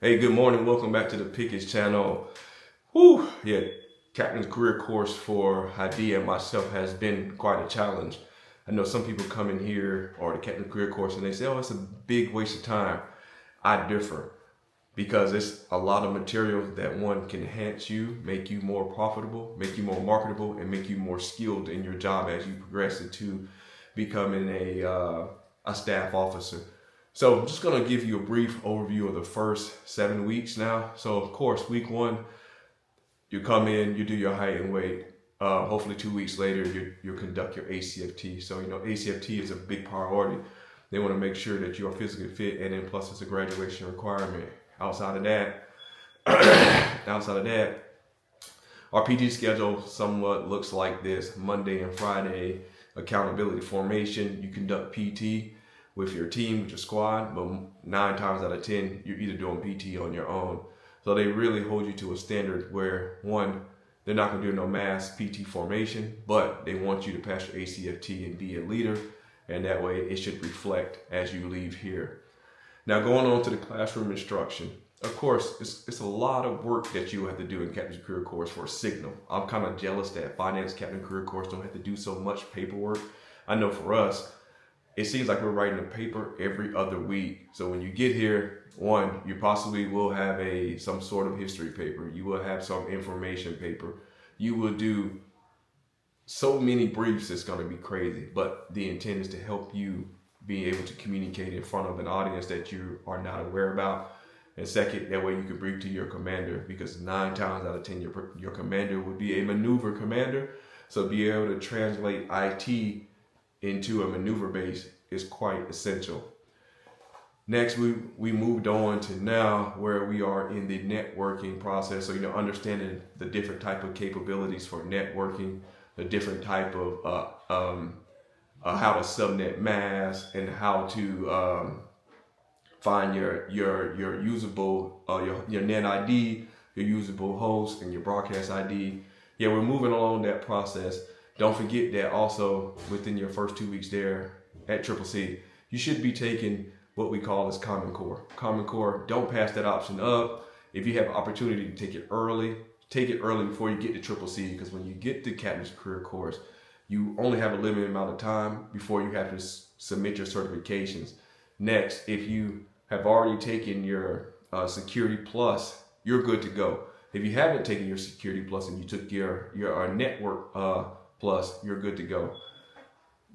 Hey, good morning. Welcome back to the Pickets channel. Whew, yeah, Captain's Career Course for Hadi and myself has been quite a challenge. I know some people come in here or the Captain's Career Course and they say, oh, it's a big waste of time. I differ because it's a lot of material that one can enhance you, make you more profitable, make you more marketable, and make you more skilled in your job as you progress into becoming a staff officer. So I'm just going to give you a brief overview of the first 7 weeks now. So of course, week one, you come in, you do your height and weight. Hopefully 2 weeks later, you conduct your ACFT. So, ACFT is a big priority. They want to make sure that you are physically fit, and then plus it's a graduation requirement. Outside of that, our PT schedule somewhat looks like this. Monday and Friday, accountability formation. You conduct PT with your team, with your squad, but 9 times out of 10, you're either doing PT on your own. So they really hold you to a standard where, one, they're not going to do no mass PT formation, but they want you to pass your ACFT and be a leader, and that way it should reflect as you leave here. Now, going on to the classroom instruction. Of course, it's a lot of work that you have to do in Captain's Career Course for a signal. I'm kind of jealous that Finance Captain Career Course don't have to do so much paperwork. I know for us, it seems like we're writing a paper every other week. So when you get here, one, you possibly will have some sort of history paper. You will have some information paper. You will do so many briefs, it's going to be crazy. But the intent is to help you be able to communicate in front of an audience that you are not aware about. And second, that way you can brief to your commander, because 9 times out of 10, your commander would be a maneuver commander. So be able to translate IT into a maneuver base is quite essential. Next, we moved on to now where we are in the networking process. So, understanding the different type of capabilities for networking, the different type of how to subnet mask, and how to find your usable your net ID, your usable host, and your broadcast ID. Yeah, we're moving along that process. Don't forget that also within your first 2 weeks there at SCCC, you should be taking what we call as Common Core. Common Core, don't pass that option up. If you have an opportunity to take it early before you get to SCCC, because when you get to Captain's Career Course, you only have a limited amount of time before you have to submit your certifications. Next, if you have already taken your Security Plus, you're good to go. If you haven't taken your Security Plus and you took your Network Plus, you're good to go.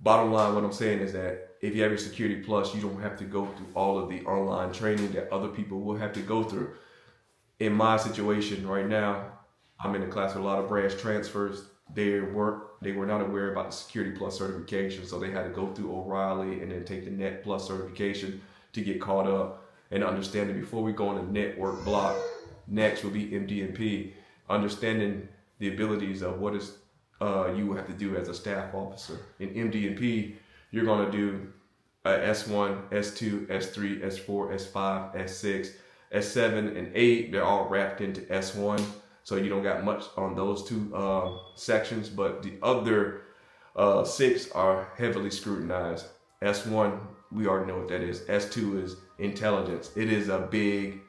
Bottom line, what I'm saying is that if you have your Security Plus, you don't have to go through all of the online training that other people will have to go through. In my situation right now, I'm in a class with a lot of branch transfers. They were not aware about the Security Plus certification, so they had to go through O'Reilly and then take the Net Plus certification to get caught up and understanding before we go on the network block. Next will be MD&P, understanding the abilities of what is you will have to do as a staff officer. In MD&P, you're going to do S1, S2, S3, S4, S5, S6, S7, and 8. They're all wrapped into S1. So you don't got much on those two sections, but the other 6 are heavily scrutinized. S1, we already know what that is. S2 is intelligence. It is a big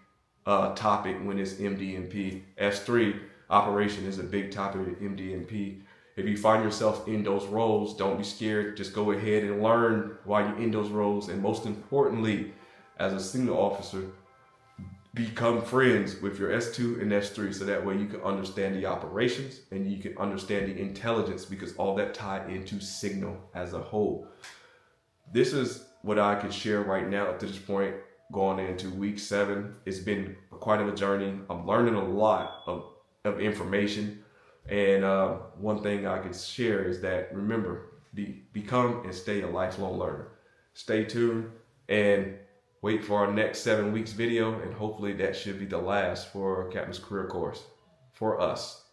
topic when it's MD&P. S3, operation, is a big topic with MD&P. If you find yourself in those roles, don't be scared. Just go ahead and learn while you're in those roles. And most importantly, as a signal officer, become friends with your S2 and S3, so that way you can understand the operations and you can understand the intelligence, because all that tie into signal as a whole. This is what I can share right now up to this point, going into week 7. It's been quite of a journey. I'm learning a lot of information. And one thing I can share is that, remember, become and stay a lifelong learner. Stay tuned and wait for our next 7 weeks video, and hopefully that should be the last for Captain's Career Course for us.